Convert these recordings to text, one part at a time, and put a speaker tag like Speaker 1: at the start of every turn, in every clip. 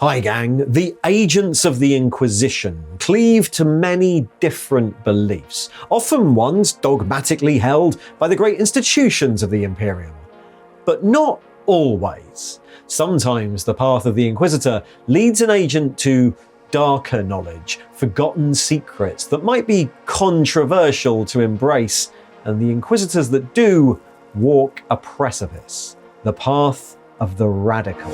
Speaker 1: Hi gang, the agents of the Inquisition cleave to many different beliefs, often ones dogmatically held by the great institutions of the Imperium. But not always. Sometimes the path of the Inquisitor leads an agent to darker knowledge, forgotten secrets that might be controversial to embrace, and the Inquisitors that do walk a precipice, the path of the radical.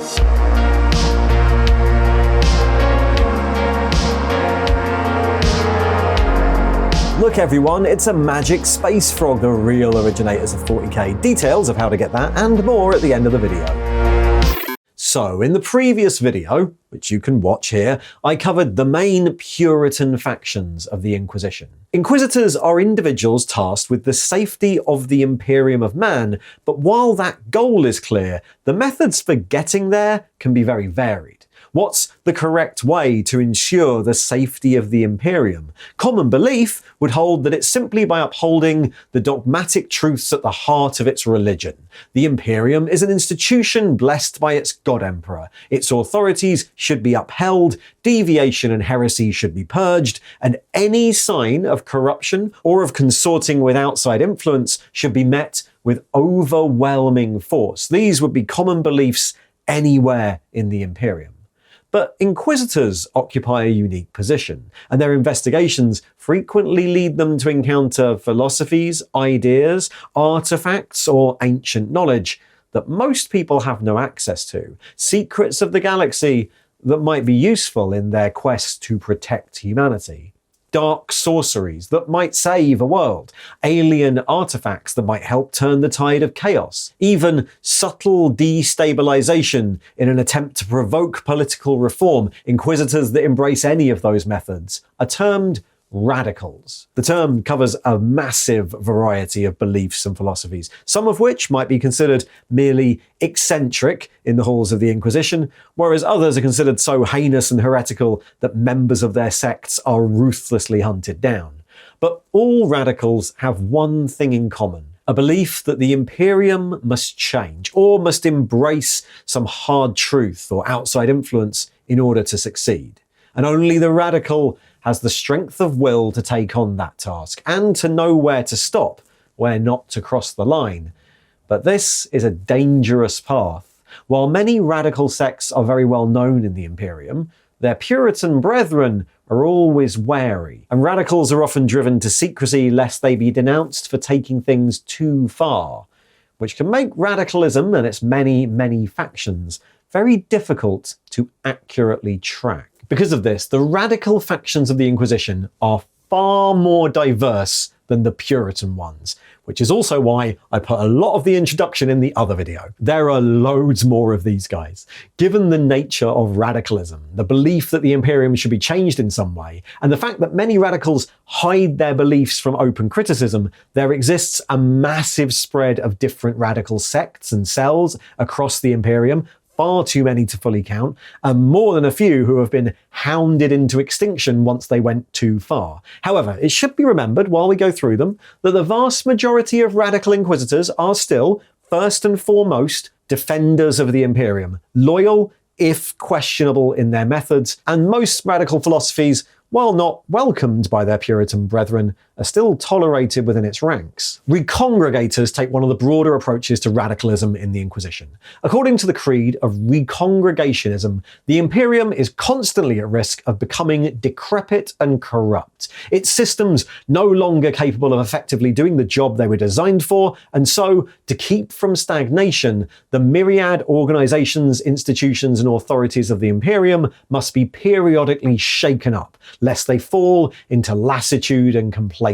Speaker 1: Look everyone, it's a magic space frog, the real originators of 40k. Details of how to get that and more at the end of the video. So, in the previous video, which you can watch here, I covered the main Puritan factions of the Inquisition. Inquisitors are individuals tasked with the safety of the Imperium of Man, but while that goal is clear, the methods for getting there can be very varied. What's the correct way to ensure the safety of the Imperium? Common belief would hold that it's simply by upholding the dogmatic truths at the heart of its religion. The Imperium is an institution blessed by its God Emperor. Its authorities should be upheld, deviation and heresy should be purged, and any sign of corruption or of consorting with outside influence should be met with overwhelming force. These would be common beliefs anywhere in the Imperium. But Inquisitors occupy a unique position, and their investigations frequently lead them to encounter philosophies, ideas, artifacts, or ancient knowledge that most people have no access to, secrets of the galaxy that might be useful in their quest to protect humanity. Dark sorceries that might save a world, alien artifacts that might help turn the tide of chaos, even subtle destabilization in an attempt to provoke political reform. Inquisitors that embrace any of those methods are termed radicals. The term covers a massive variety of beliefs and philosophies, some of which might be considered merely eccentric in the halls of the Inquisition, whereas others are considered so heinous and heretical that members of their sects are ruthlessly hunted down. But all radicals have one thing in common: a belief that the Imperium must change, or must embrace some hard truth or outside influence in order to succeed. And only the radical has the strength of will to take on that task, and to know where to stop, where not to cross the line. But this is a dangerous path. While many radical sects are very well known in the Imperium, their Puritan brethren are always wary, and radicals are often driven to secrecy lest they be denounced for taking things too far, which can make radicalism and its many factions very difficult to accurately track. Because of this, the radical factions of the Inquisition are far more diverse than the Puritan ones, which is also why I put a lot of the introduction in the other video. There are loads more of these guys. Given the nature of radicalism, the belief that the Imperium should be changed in some way, and the fact that many radicals hide their beliefs from open criticism, there exists a massive spread of different radical sects and cells across the Imperium, far too many to fully count, and more than a few who have been hounded into extinction once they went too far. However, it should be remembered while we go through them that the vast majority of radical Inquisitors are still, first and foremost, defenders of the Imperium, loyal if questionable in their methods, and most radical philosophies, while not welcomed by their Puritan brethren, are still tolerated within its ranks. Recongregators take one of the broader approaches to radicalism in the Inquisition. According to the creed of Recongregationism, the Imperium is constantly at risk of becoming decrepit and corrupt, its systems no longer capable of effectively doing the job they were designed for, and so, to keep from stagnation, the myriad organizations, institutions, and authorities of the Imperium must be periodically shaken up, lest they fall into lassitude and complacency.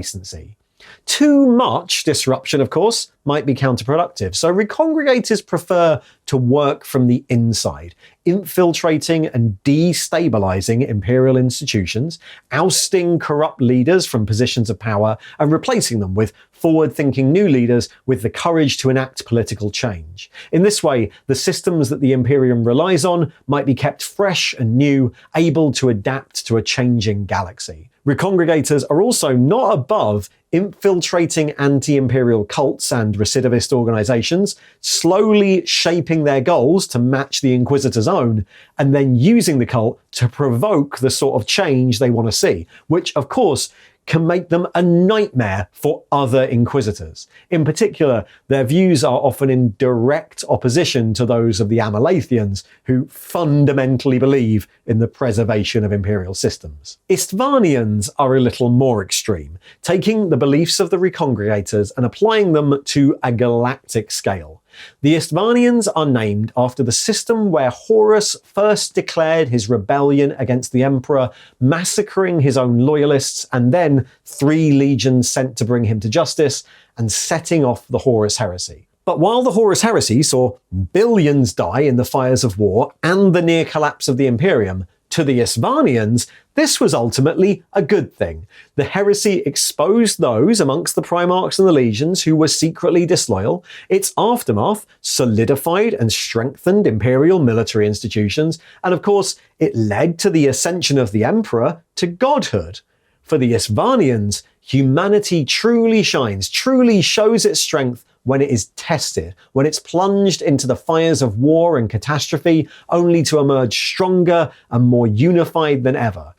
Speaker 1: Too much disruption, of course, might be counterproductive, so recongregators prefer to work from the inside, infiltrating and destabilizing imperial institutions, ousting corrupt leaders from positions of power, and replacing them with forward-thinking new leaders with the courage to enact political change. In this way, the systems that the Imperium relies on might be kept fresh and new, able to adapt to a changing galaxy. Recongregators are also not above infiltrating anti-imperial cults and recidivist organizations, slowly shaping their goals to match the Inquisitor's own, and then using the cult to provoke the sort of change they want to see, which, of course, can make them a nightmare for other Inquisitors. In particular, their views are often in direct opposition to those of the Amalathians, who fundamentally believe in the preservation of imperial systems. Istvaanians are a little more extreme, taking the beliefs of the Recongregators and applying them to a galactic scale. The Istvaanians are named after the system where Horus first declared his rebellion against the Emperor, massacring his own loyalists, and then 3 legions sent to bring him to justice, and setting off the Horus heresy. But while the Horus heresy saw billions die in the fires of war and the near collapse of the Imperium, to the Istvaanians, this was ultimately a good thing. The heresy exposed those amongst the Primarchs and the legions who were secretly disloyal. Its aftermath solidified and strengthened imperial military institutions, and of course, it led to the ascension of the Emperor to godhood. For the Istvaanians, humanity truly shines, truly shows its strength when it is tested, when it's plunged into the fires of war and catastrophe, only to emerge stronger and more unified than ever.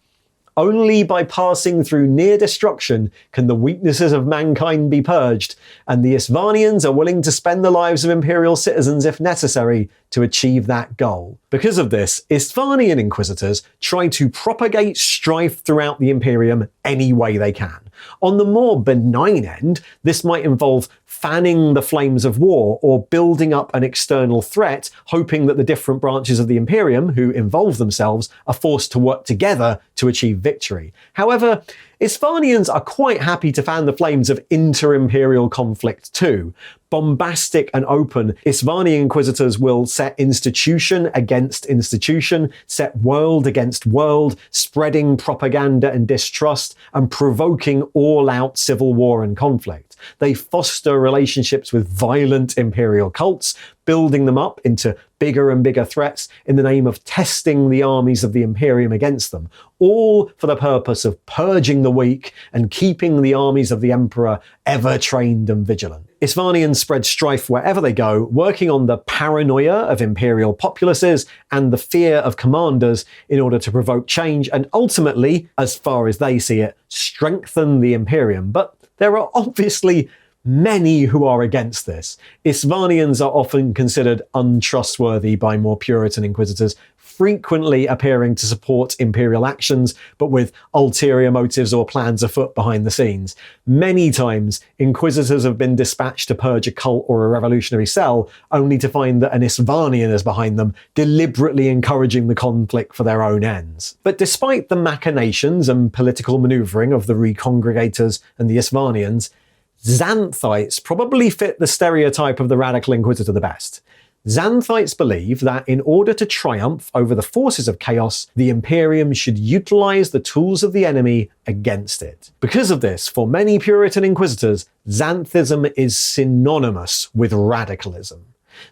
Speaker 1: Only by passing through near destruction can the weaknesses of mankind be purged, and the Istvaanians are willing to spend the lives of imperial citizens if necessary to achieve that goal. Because of this, Istvaanian Inquisitors try to propagate strife throughout the Imperium any way they can. On the more benign end, this might involve fanning the flames of war or building up an external threat, hoping that the different branches of the Imperium who involve themselves are forced to work together to achieve victory. However, Istvaanians are quite happy to fan the flames of inter-imperial conflict too. Bombastic and open, Istvaanian Inquisitors will set institution against institution, set world against world, spreading propaganda and distrust, and provoking all-out civil war and conflict. They foster relationships with violent imperial cults, building them up into bigger and bigger threats in the name of testing the armies of the Imperium against them, all for the purpose of purging the weak and keeping the armies of the Emperor ever trained and vigilant. Istvaanians spread strife wherever they go, working on the paranoia of imperial populaces and the fear of commanders in order to provoke change and ultimately, as far as they see it, strengthen the Imperium. But there are obviously many who are against this. Istvaanians are often considered untrustworthy by more Puritan Inquisitors, frequently appearing to support imperial actions, but with ulterior motives or plans afoot behind the scenes. Many times, Inquisitors have been dispatched to purge a cult or a revolutionary cell, only to find that an Istvaanian is behind them, deliberately encouraging the conflict for their own ends. But despite the machinations and political maneuvering of the Recongregators and the Istvaanians, Xanthites probably fit the stereotype of the radical Inquisitor the best. Xanthites believe that in order to triumph over the forces of chaos, the Imperium should utilize the tools of the enemy against it. Because of this, for many Puritan Inquisitors, Xanthism is synonymous with radicalism.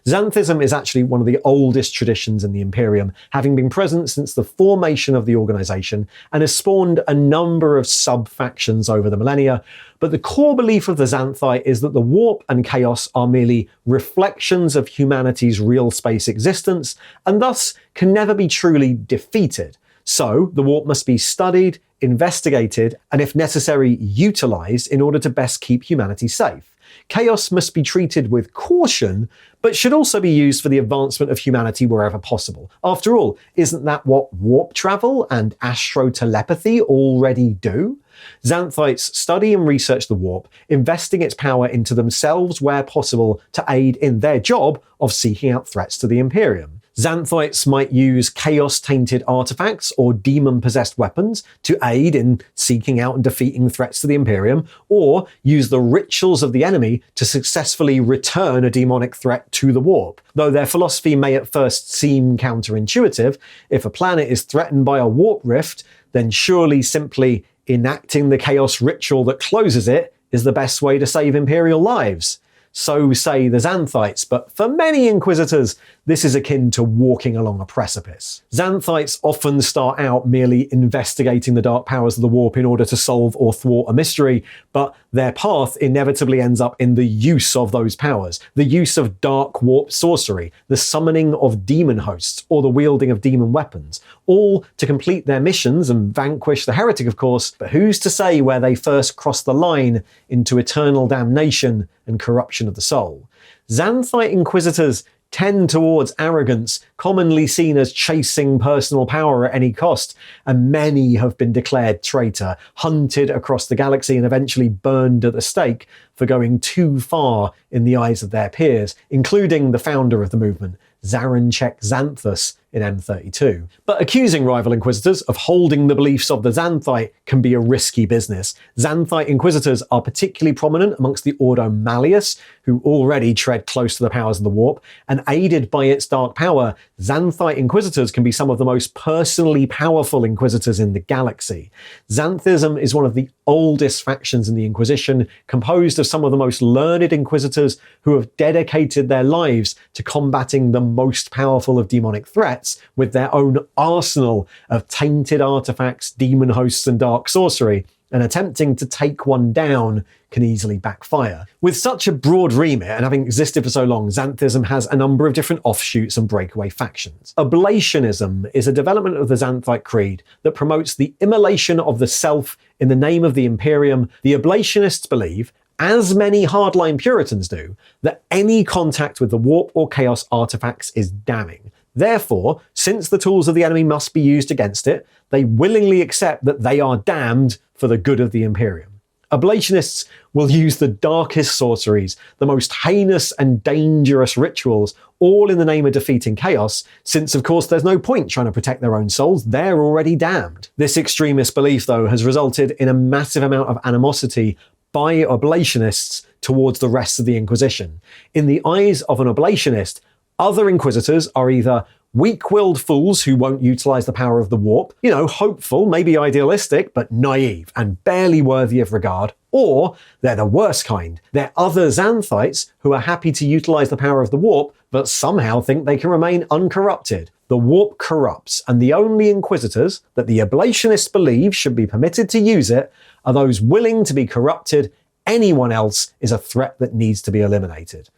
Speaker 1: Xanthism is actually one of the oldest traditions in the Imperium, having been present since the formation of the organization, and has spawned a number of sub-factions over the millennia. But the core belief of the Xanthite is that the warp and chaos are merely reflections of humanity's real space existence, and thus can never be truly defeated. So, the warp must be studied, investigated, and if necessary, utilized in order to best keep humanity safe. Chaos must be treated with caution, but should also be used for the advancement of humanity wherever possible. After all, isn't that what warp travel and astro-telepathy already do? Xanthites study and research the warp, investing its power into themselves where possible to aid in their job of seeking out threats to the Imperium. Xanthites might use chaos-tainted artifacts or demon-possessed weapons to aid in seeking out and defeating threats to the Imperium, or use the rituals of the enemy to successfully return a demonic threat to the warp. Though their philosophy may at first seem counterintuitive, if a planet is threatened by a warp rift, then surely simply enacting the chaos ritual that closes it is the best way to save Imperial lives. so say the Xanthites, but for many Inquisitors, this is akin to walking along a precipice. Xanthites often start out merely investigating the dark powers of the warp in order to solve or thwart a mystery, but their path inevitably ends up in the use of those powers, the use of dark warp sorcery, the summoning of demon hosts, or the wielding of demon weapons, all to complete their missions and vanquish the heretic, of course, but who's to say where they first cross the line into eternal damnation and corruption of the soul? Xanthite Inquisitors tend towards arrogance, commonly seen as chasing personal power at any cost, and many have been declared traitor, hunted across the galaxy, and eventually burned at the stake for going too far in the eyes of their peers, including the founder of the movement, Zaranchek Xanthus, in M32. But accusing rival Inquisitors of holding the beliefs of the Xanthite can be a risky business. Xanthite Inquisitors are particularly prominent amongst the Ordo Malleus, who already tread close to the powers of the warp, and aided by its dark power, Xanthite Inquisitors can be some of the most personally powerful Inquisitors in the galaxy. Xanthism is one of the oldest factions in the Inquisition, composed of some of the most learned Inquisitors who have dedicated their lives to combating the most powerful of demonic threats with their own arsenal of tainted artifacts, demon hosts, and dark sorcery, and attempting to take one down can easily backfire. With such a broad remit and having existed for so long, Xanthism has a number of different offshoots and breakaway factions. Oblationism is a development of the Xanthite creed that promotes the immolation of the self in the name of the Imperium. The Oblationists believe, as many hardline Puritans do, that any contact with the warp or chaos artifacts is damning. Therefore, since the tools of the enemy must be used against it, they willingly accept that they are damned for the good of the Imperium. Oblationists will use the darkest sorceries, the most heinous and dangerous rituals, all in the name of defeating chaos, since of course there's no point trying to protect their own souls, they're already damned. This extremist belief, though, has resulted in a massive amount of animosity by Oblationists towards the rest of the Inquisition. In the eyes of an Oblationist, other Inquisitors are either weak-willed fools who won't utilize the power of the warp, hopeful, maybe idealistic, but naive and barely worthy of regard, or they're the worst kind. They're other Xanthites who are happy to utilize the power of the warp, but somehow think they can remain uncorrupted. The warp corrupts, and the only Inquisitors that the Oblationists believe should be permitted to use it are those willing to be corrupted. Anyone else is a threat that needs to be eliminated.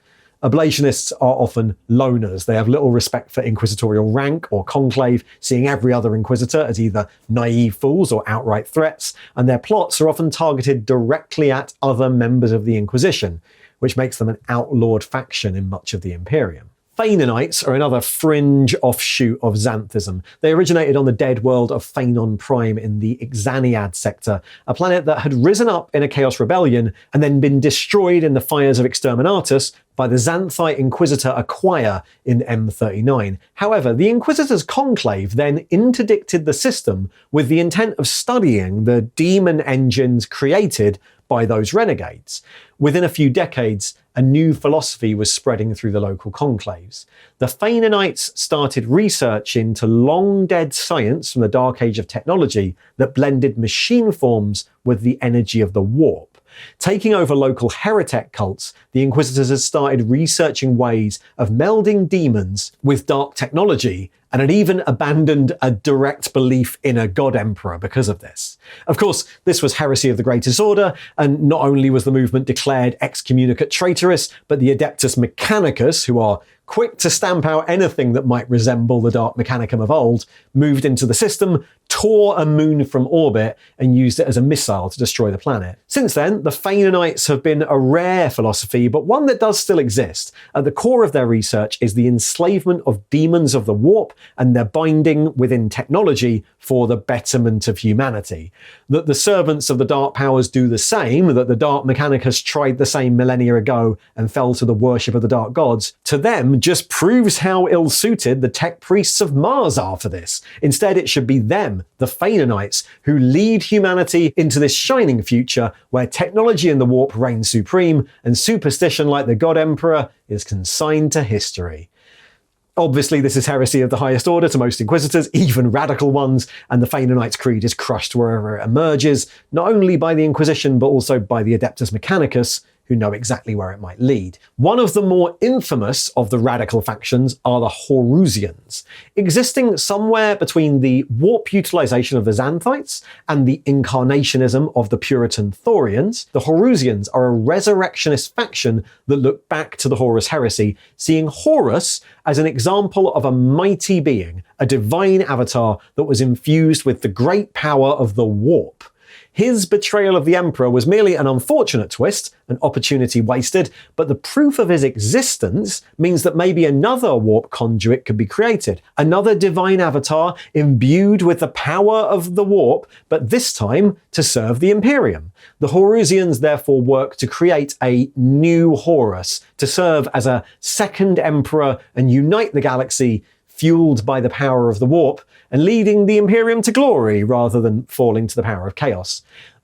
Speaker 1: Oblationists are often loners. They have little respect for inquisitorial rank or conclave, seeing every other Inquisitor as either naive fools or outright threats, and their plots are often targeted directly at other members of the Inquisition, which makes them an outlawed faction in much of the Imperium. Phaenonites are another fringe offshoot of Xanthism. They originated on the dead world of Phaenon Prime in the Xaniad sector, a planet that had risen up in a Chaos Rebellion and then been destroyed in the fires of Exterminatus by the Xanthite Inquisitor Acquire in M39. However, the Inquisitor's conclave then interdicted the system with the intent of studying the demon engines created by those renegades. Within a few decades, a new philosophy was spreading through the local conclaves. The Phaenonites started research into long-dead science from the Dark Age of technology that blended machine forms with the energy of the warp. Taking over local heretic cults, the Inquisitors had started researching ways of melding demons with dark technology, and had even abandoned a direct belief in a god emperor because of this. Of course, this was heresy of the greatest order, and not only was the movement declared excommunicate traitorous, but the Adeptus Mechanicus, who are quick to stamp out anything that might resemble the Dark Mechanicum of old, moved into the system, tore a moon from orbit, and used it as a missile to destroy the planet. Since then, the Phaenonites have been a rare philosophy, but one that does still exist. At the core of their research is the enslavement of demons of the warp and their binding within technology for the betterment of humanity. That the servants of the dark powers do the same, that the Dark Mechanicus tried the same millennia ago and fell to the worship of the dark gods, to them just proves how ill-suited the tech priests of Mars are for this. Instead, it should be them, the Phaenonites, who lead humanity into this shining future where technology and the warp reign supreme, and superstition like the God Emperor is consigned to history. Obviously, this is heresy of the highest order to most Inquisitors, even radical ones, and the Phaenonites' creed is crushed wherever it emerges, not only by the Inquisition but also by the Adeptus Mechanicus, who know exactly where it might lead. One of the more infamous of the radical factions are the Horusians. Existing somewhere between the warp utilization of the Xanthites and the incarnationism of the Puritan Thorians, the Horusians are a resurrectionist faction that look back to the Horus heresy, seeing Horus as an example of a mighty being, a divine avatar that was infused with the great power of the warp. His betrayal of the Emperor was merely an unfortunate twist, an opportunity wasted, but the proof of his existence means that maybe another warp conduit could be created, another divine avatar imbued with the power of the warp, but this time to serve the Imperium. The Horusians therefore work to create a new Horus, to serve as a second Emperor and unite the galaxy, fueled by the power of the warp, and leading the Imperium to glory rather than falling to the power of chaos.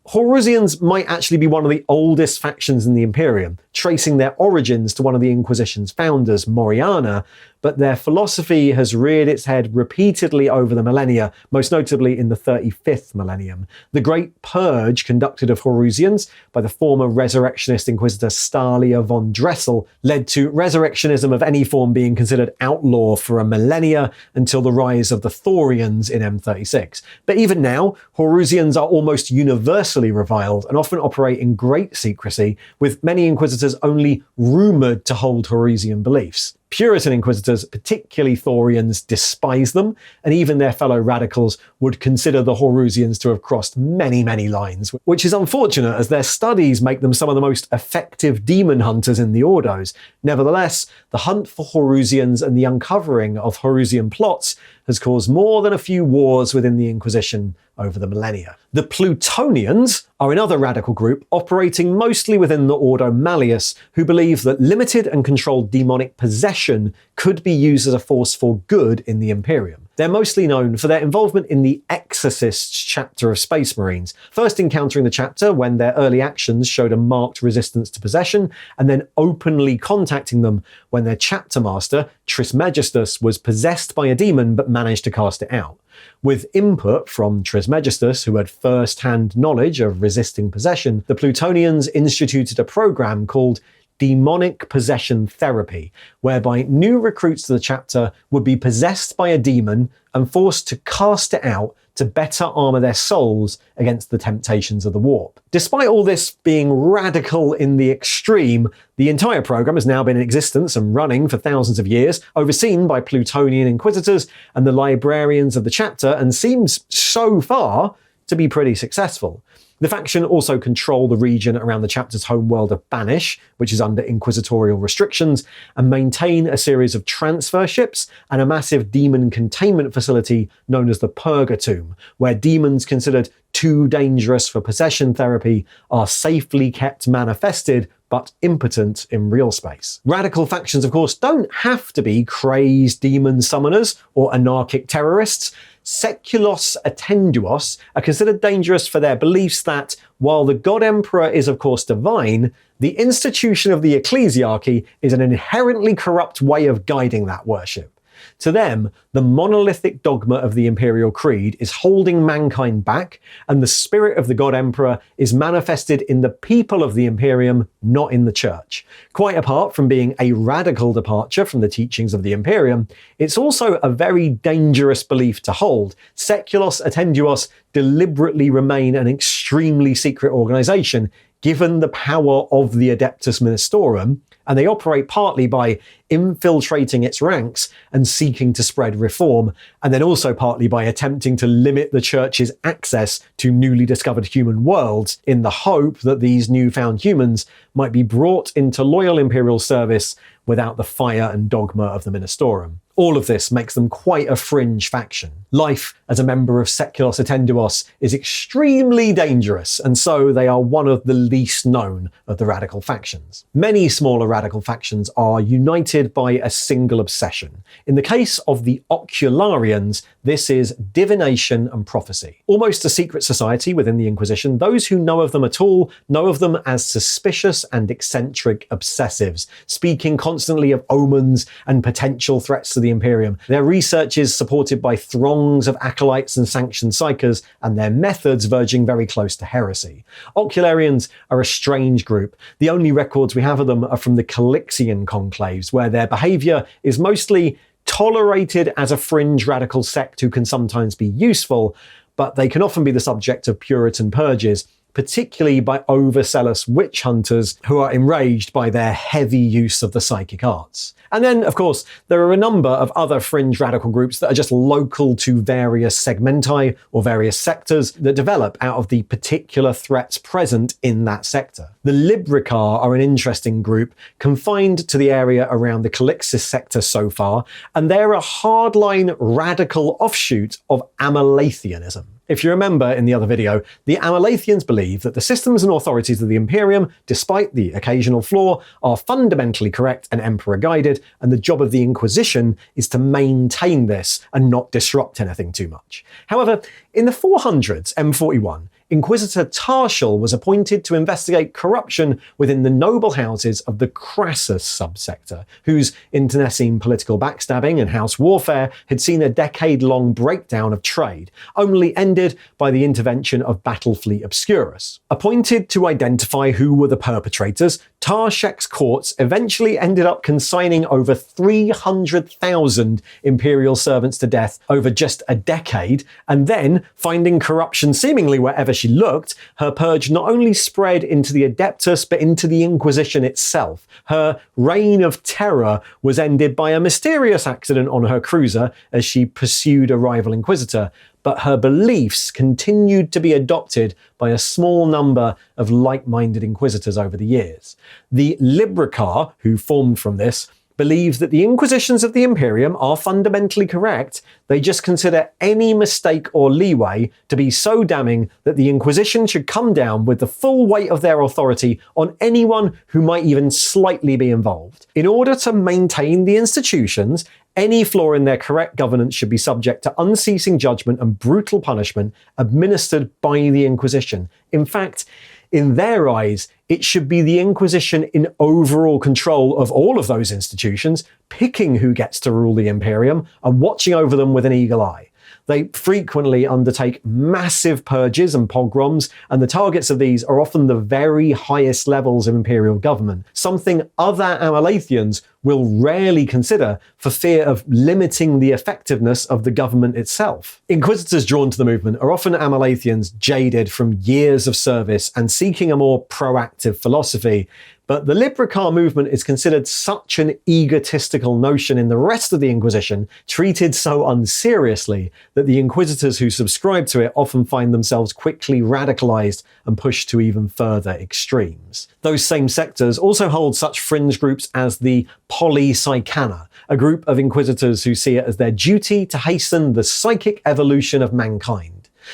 Speaker 1: Horusians might actually be one of the oldest factions in the Imperium, tracing their origins to one of the Inquisition's founders, Moriana, but their philosophy has reared its head repeatedly over the millennia, most notably in the 35th millennium. The Great Purge conducted of Horusians by the former resurrectionist Inquisitor Stalia von Dressel led to resurrectionism of any form being considered outlaw for a millennia until the rise of the Thorians in M36. But even now, Horusians are almost universally reviled and often operate in great secrecy, with many Inquisitors only rumoured to hold Horusian beliefs. Puritan Inquisitors, particularly Thorians, despise them, and even their fellow radicals would consider the Horusians to have crossed many, many lines, which is unfortunate as their studies make them some of the most effective demon hunters in the Ordos. Nevertheless, the hunt for Horusians and the uncovering of Horusian plots has caused more than a few wars within the Inquisition over the millennia. The Plutonians are another radical group operating mostly within the Ordo Malleus, who believe that limited and controlled demonic possession could be used as a force for good in the Imperium. They're mostly known for their involvement in the Exorcists chapter of Space Marines, first encountering the chapter when their early actions showed a marked resistance to possession, and then openly contacting them when their chapter master, Trismegistus, was possessed by a demon but managed to cast it out. With input from Trismegistus, who had first-hand knowledge of resisting possession, the Plutonians instituted a program called Demonic Possession Therapy, whereby new recruits to the chapter would be possessed by a demon and forced to cast it out to better armor their souls against the temptations of the warp. Despite all this being radical in the extreme, the entire program has now been in existence and running for thousands of years, overseen by Plutonian inquisitors and the librarians of the chapter, and seems so far to be pretty successful. The faction also control the region around the chapter's homeworld of Banish, which is under inquisitorial restrictions, and maintain a series of transfer ships and a massive demon containment facility known as the Purgatomb, where demons considered too dangerous for possession therapy are safely kept manifested but impotent in real space. Radical factions, of course, don't have to be crazed demon summoners or anarchic terrorists. Seculos Attenduos are considered dangerous for their beliefs that, while the God Emperor is of course divine, the institution of the ecclesiarchy is an inherently corrupt way of guiding that worship. To them, the monolithic dogma of the Imperial Creed is holding mankind back, and the spirit of the God Emperor is manifested in the people of the Imperium, not in the Church. Quite apart from being a radical departure from the teachings of the Imperium, it's also a very dangerous belief to hold. Seculos Attenduos deliberately remain an extremely secret organization, given the power of the Adeptus Ministorum, and they operate partly by infiltrating its ranks and seeking to spread reform, and then also partly by attempting to limit the Church's access to newly discovered human worlds in the hope that these newfound humans might be brought into loyal imperial service without the fire and dogma of the Ministorum. All of this makes them quite a fringe faction. Life as a member of Seculos Attenduos is extremely dangerous, and so they are one of the least known of the radical factions. Many smaller radical factions are united by a single obsession. In the case of the Ocularians, this is divination and prophecy. Almost a secret society within the Inquisition, those who know of them at all know of them as suspicious and eccentric obsessives, speaking constantly of omens and potential threats to the the Imperium. Their research is supported by throngs of acolytes and sanctioned psychers, and their methods verging very close to heresy. Ocularians are a strange group. The only records we have of them are from the Calixian conclaves, where their behaviour is mostly tolerated as a fringe radical sect who can sometimes be useful, but they can often be the subject of Puritan purges, particularly by overzealous witch hunters who are enraged by their heavy use of the psychic arts. And then, of course, there are a number of other fringe radical groups that are just local to various segmenti or various sectors that develop out of the particular threats present in that sector. The Libricar are an interesting group, confined to the area around the Calixis sector so far, and they're a hardline radical offshoot of Amalathianism. If you remember in the other video, the Amalathians believe that the systems and authorities of the Imperium, despite the occasional flaw, are fundamentally correct and Emperor-guided, and the job of the Inquisition is to maintain this and not disrupt anything too much. However, in the 400s M41, Inquisitor Tarshal was appointed to investigate corruption within the noble houses of the Crassus subsector, whose internecine political backstabbing and house warfare had seen a decade-long breakdown of trade, only ended by the intervention of Battlefleet Obscurus. Appointed to identify who were the perpetrators, Tarshek's courts eventually ended up consigning over 300,000 Imperial servants to death over just a decade, and then, finding corruption seemingly wherever she looked, her purge not only spread into the Adeptus but into the Inquisition itself. Her reign of terror was ended by a mysterious accident on her cruiser as she pursued a rival Inquisitor, but her beliefs continued to be adopted by a small number of like-minded Inquisitors over the years. The Libricar, who formed from this, believes that the Inquisitions of the Imperium are fundamentally correct. They just consider any mistake or leeway to be so damning that the Inquisition should come down with the full weight of their authority on anyone who might even slightly be involved. In order to maintain the institutions, any flaw in their correct governance should be subject to unceasing judgment and brutal punishment administered by the Inquisition. In fact, in their eyes, it should be the Inquisition in overall control of all of those institutions, picking who gets to rule the Imperium and watching over them with an eagle eye. They frequently undertake massive purges and pogroms, and the targets of these are often the very highest levels of imperial government, something other Amalathians will rarely consider for fear of limiting the effectiveness of the government itself. Inquisitors drawn to the movement are often Amalathians jaded from years of service and seeking a more proactive philosophy, but the Libricar movement is considered such an egotistical notion in the rest of the Inquisition, treated so unseriously, that the Inquisitors who subscribe to it often find themselves quickly radicalized and pushed to even further extremes. Those same sectors also hold such fringe groups as the Polypsykana, a group of Inquisitors who see it as their duty to hasten the psychic evolution of mankind.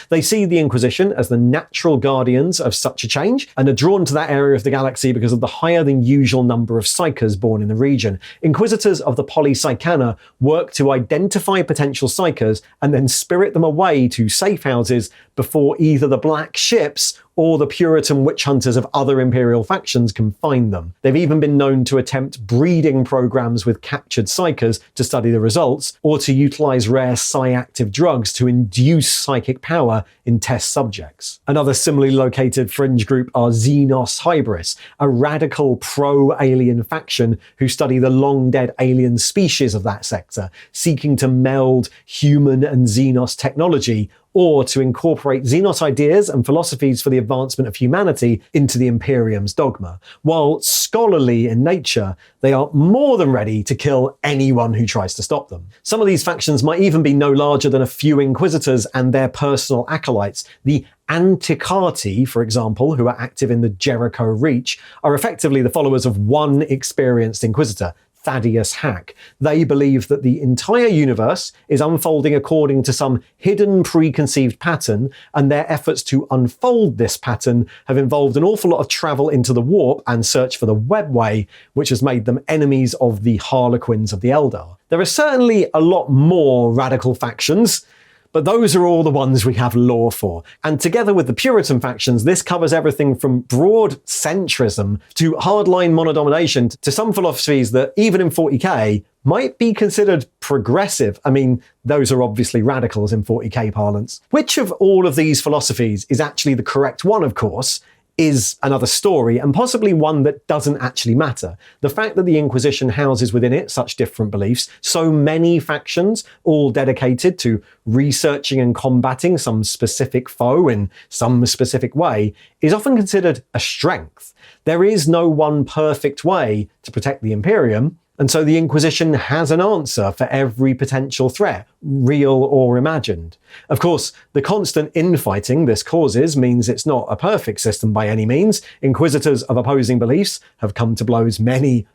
Speaker 1: They see the Inquisition as the natural guardians of such a change, and are drawn to that area of the galaxy because of the higher than usual number of psychers born in the region. Inquisitors of the Polypsykana work to identify potential psychers and then spirit them away to safe houses before either the black ships or the Puritan witch hunters of other imperial factions can find them. They've even been known to attempt breeding programs with captured psychers to study the results, or to utilize rare psi-active drugs to induce psychic power in test subjects. Another similarly located fringe group are Xenos Hybris, a radical pro-alien faction who study the long-dead alien species of that sector, seeking to meld human and Xenos technology, or to incorporate Xenos ideas and philosophies for the advancement of humanity into the Imperium's dogma. While scholarly in nature, they are more than ready to kill anyone who tries to stop them. Some of these factions might even be no larger than a few Inquisitors and their personal acolytes. The Antiquarti, for example, who are active in the Jericho Reach, are effectively the followers of one experienced Inquisitor, Thaddeus Hack. They believe that the entire universe is unfolding according to some hidden preconceived pattern, and their efforts to unfold this pattern have involved an awful lot of travel into the warp and search for the webway, which has made them enemies of the Harlequins of the Eldar. There are certainly a lot more radical factions, But those are all the ones we have lore for. And together with the Puritan factions, this covers everything from broad centrism to hardline monodomination to some philosophies that, even in 40k, might be considered progressive. I mean, those are obviously radicals in 40k parlance. Which of all of these philosophies is actually the correct one, of course, is another story, and possibly one that doesn't actually matter. The fact that the Inquisition houses within it such different beliefs, so many factions, all dedicated to researching and combating some specific foe in some specific way, is often considered a strength. There is no one perfect way to protect the Imperium, and so the Inquisition has an answer for every potential threat, real or imagined. Of course, the constant infighting this causes means it's not a perfect system by any means. Inquisitors of opposing beliefs have come to blows many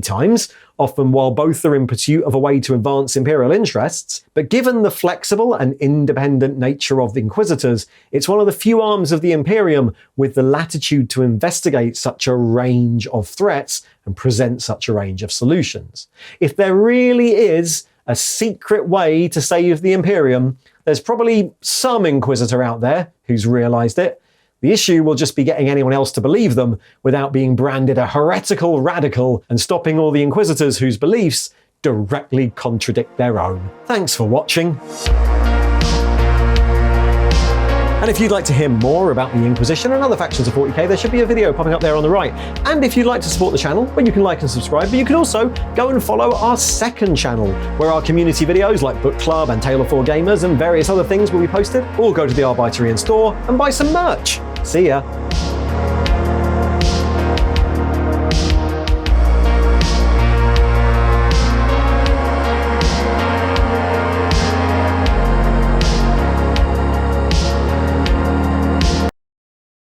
Speaker 1: times, often while both are in pursuit of a way to advance imperial interests. But given the flexible and independent nature of the Inquisitors, it's one of the few arms of the Imperium with the latitude to investigate such a range of threats and present such a range of solutions. If there really is a secret way to save the Imperium, there's probably some Inquisitor out there who's realised it. The issue will just be getting anyone else to believe them without being branded a heretical radical and stopping all the Inquisitors whose beliefs directly contradict their own. Thanks for watching. And if you'd like to hear more about the Inquisition and other factions of 40k, there should be a video popping up there on the right. And if you'd like to support the channel, well, you can like and subscribe, but you can also go and follow our second channel, where our community videos like Book Club and Tale of Four Gamers and various other things will be posted, or go to the Oblationians store and buy some merch. See ya!